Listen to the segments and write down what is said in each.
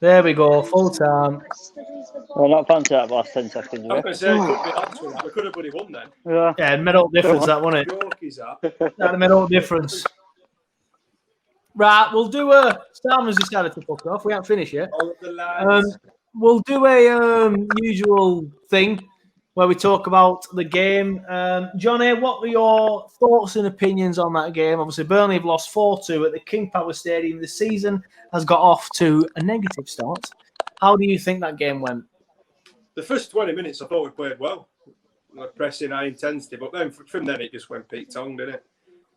There we go, full time. Well, not fancy that last 10 seconds. I was going to say, it could be that. We could have bloody won then. Yeah, made all the difference, that, wasn't it? Joke is that. That made all the difference. Right, we'll do Sam has decided to fuck off. We haven't finished yet. All of the lads. We'll do a usual thing where we talk about the game. Johnny, what were your thoughts and opinions on that game? Obviously, Burnley have lost 4-2 at the King Power Stadium. The season has got off to a negative start. How do you think that game went? The first 20 minutes, I thought we played well. Like pressing, high intensity. But then from then, it just went peak tongue, didn't it?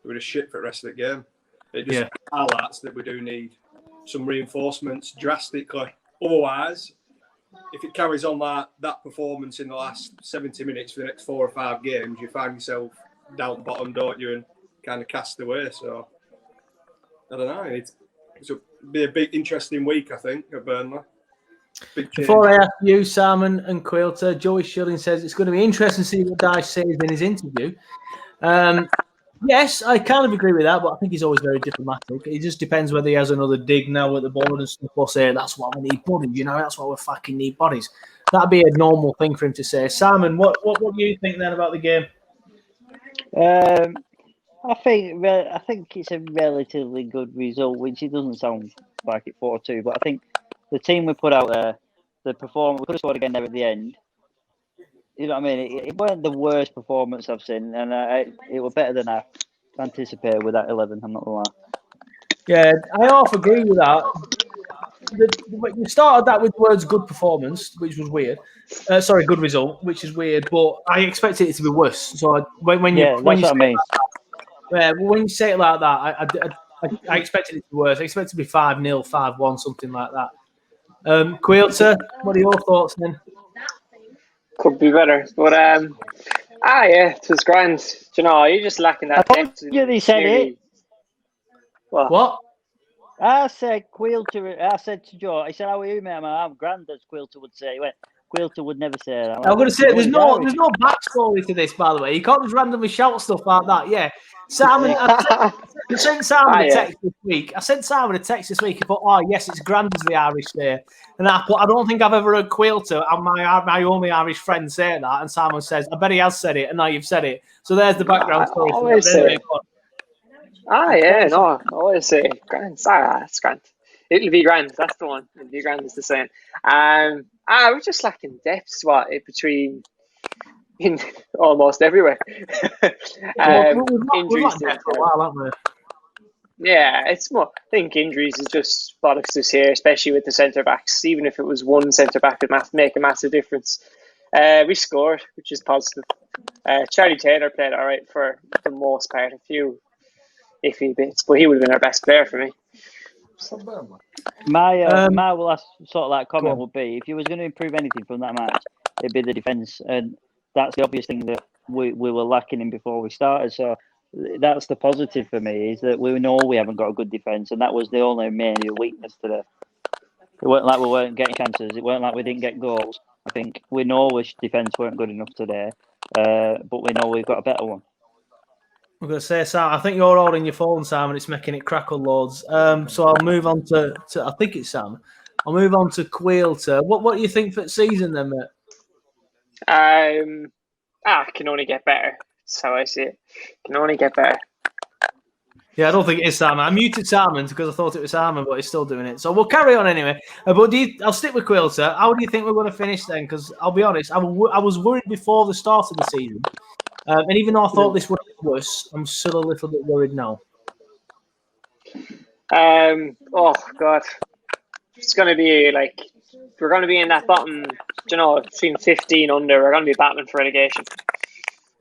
We were just shit for the rest of the game. It just highlights that we do need some reinforcements drastically. Otherwise, if it carries on that performance in the last 70 minutes for the next 4 or 5 games, you find yourself down the bottom, don't you, and kind of cast away. So, I don't know. It'll be a big, interesting week, I think, at Burnley. Before I ask you, Simon and Quilter, Joey Shilling says it's going to be interesting to see what Dyche says in his interview. Yes, I kind of agree with that, but I think he's always very diplomatic. It just depends whether he has another dig now at the board and stuff, or say, that's why we need bodies, that's why we fucking need bodies. That'd be a normal thing for him to say. Simon, what do you think then about the game? I think it's a relatively good result, which it doesn't sound like it 4-2, but I think the team we put out there, the performance, we could have scored again there at the end. You know what I mean? It weren't the worst performance I've seen, and it was better than I anticipated with that 11. I'm not gonna lie. Yeah, I half agree with that. You started that with the words "good performance," which was weird. Good result, which is weird. But I expected it to be worse. So when you say it like that, I expected it to be worse. I expected it to be 5-0, 5-1, something like that. Quilter, what are your thoughts then? Could be better, but it was grand. Do you know, you're just lacking that depth. He said it. What? I said Quilter. I said to Joe. I said, "How are you, mate?" I'm grand, as Quilter would say. He went, Quilter would never say that. I'm going to say there's no backstory to this, by the way. You can't just randomly shout stuff like that. Yeah, Simon. I sent Simon a text this week. He thought, "Oh yes, it's grand as the Irish say." And I don't think I've ever heard Quilter and my only Irish friend say that. And Simon says, "I bet he has said it." And now you've said it. So there's the background story. I always say grand. It's grand. It'll be grand. That's the one. It'll be grand is the saying. We're just lacking depth between in almost everywhere. Injuries for a while, haven't we? Yeah, it's more. I think injuries is just bollocks us here, especially with the centre backs. Even if it was one centre back, it'd make a massive difference. We scored, which is positive. Charlie Taylor played all right for the most part, a few iffy bits, but he would have been our best player for me. My last sort of like comment would be, if you was going to improve anything from that match, it'd be the defence, and that's the obvious thing that we were lacking in before we started. So that's the positive for me, is that we know we haven't got a good defence, and that was the only major weakness today. It weren't like we weren't getting chances. It weren't like we didn't get goals. I think we know our defence weren't good enough today, but we know we've got a better one. I'm going to say, Sam, I think you're holding your phone, Sam, and it's making it crackle loads. So I'll move on to I think it's Sam. I'll move on to Quilter. What do you think for the season then, mate? It can only get better. That's how I see it. It can only get better. Yeah, I don't think it is Simon. I muted Simon because I thought it was Simon, but he's still doing it. So we'll carry on anyway. But I'll stick with Quilter. How do you think we're going to finish then? Because I'll be honest, I was worried before the start of the season. And even though I thought this would be worse, I'm still a little bit worried now. Oh, God. It's going to be we're going to be in that bottom, between 15 under. We're going to be battling for relegation.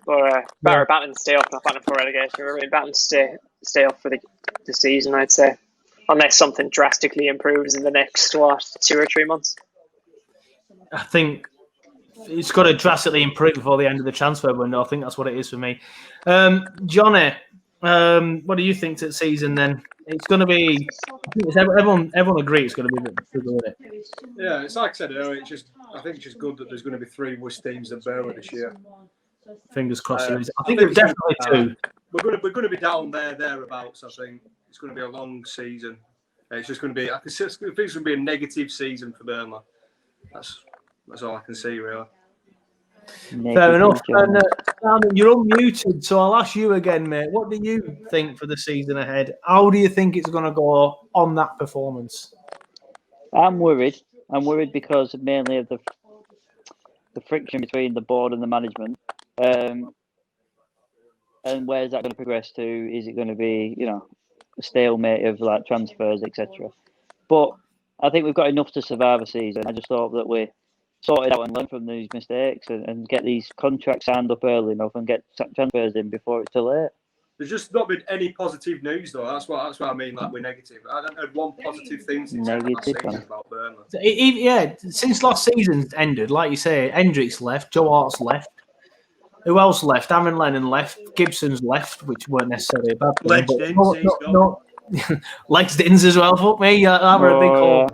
Or battling to stay up, not battling for relegation. We're really battling to stay up for the season, I'd say. Unless something drastically improves in the next, 2 or 3 months. I think it's got to drastically improve before the end of the transfer window. I think that's what it is for me. Johnny, what do you think to the season then? It's going to be. Everyone agrees it's going to be a bit difficult, isn't it? Yeah, it's like I said earlier. I think it's just good that there's going to be 3 worse teams than Burnley this year. Fingers crossed. I think there's definitely 2. We're going to be down thereabouts. I think it's going to be a long season. It's just going to be. I think it's going to be a negative season for Burnley. That's all I can see, really. Fair enough. And Simon, you're unmuted, so I'll ask you again, mate. What do you think for the season ahead? How do you think it's going to go on that performance? I'm worried. I'm worried because mainly of the friction between the board and the management. And where's that going to progress to? Is it going to be, a stalemate of like transfers, etc.? But I think we've got enough to survive a season. I just hope that we sort it out and learn from these mistakes and get these contracts signed up early enough and get transfers in before it's too late. There's just not been any positive news though. That's what I mean. Like we're negative. I haven't heard one positive thing since last season about Burnley. Yeah, since last season ended, like you say, Hendricks left, Joe Hart's left. Who else left? Aaron Lennon left. Gibson's left, which weren't necessarily a bad thing. No. Legs Dins as well. Fuck me, that were a big hole.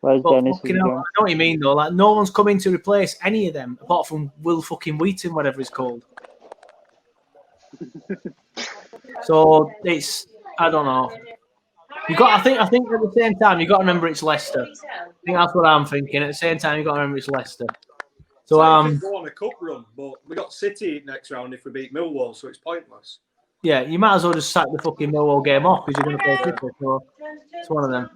I know what you mean though. Like no one's coming to replace any of them apart from Will fucking Wheaton, whatever he's called. So it's I don't know. I think at the same time you got to remember it's Leicester. I think that's what I'm thinking. At the same time you got to remember it's Leicester. So go on a cup run, but we got City next round if we beat Millwall, so it's pointless. Yeah, you might as well just sack the fucking Millwall game off because you're going to play City. So it's one of them.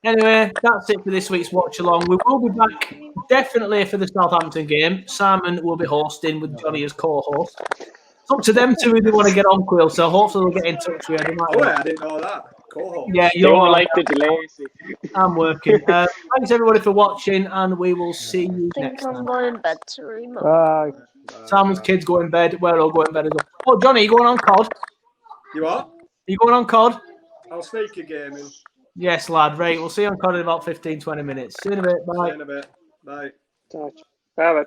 Anyway, that's it for this week's watch along. We will be back definitely for the Southampton game. Simon will be hosting with Johnny as co-host. It's up to them two if they want to get on, Quill. So hopefully they'll get in touch with you. I didn't know that. Co-host. Yeah, you don't like the delay. I'm working. Thanks everybody for watching, and we will see you next time. I'm going to bed to remote. Bye. Simon's kids go in bed. We're all going to bed as well. Oh, Johnny, you going on COD? You are? Are you going on COD? I'll sneak a game in. Yes, lad. Right, we'll see you on COD in about 15-20 minutes. See you in a bit. Bye. See you in a bit. Bye. Bye.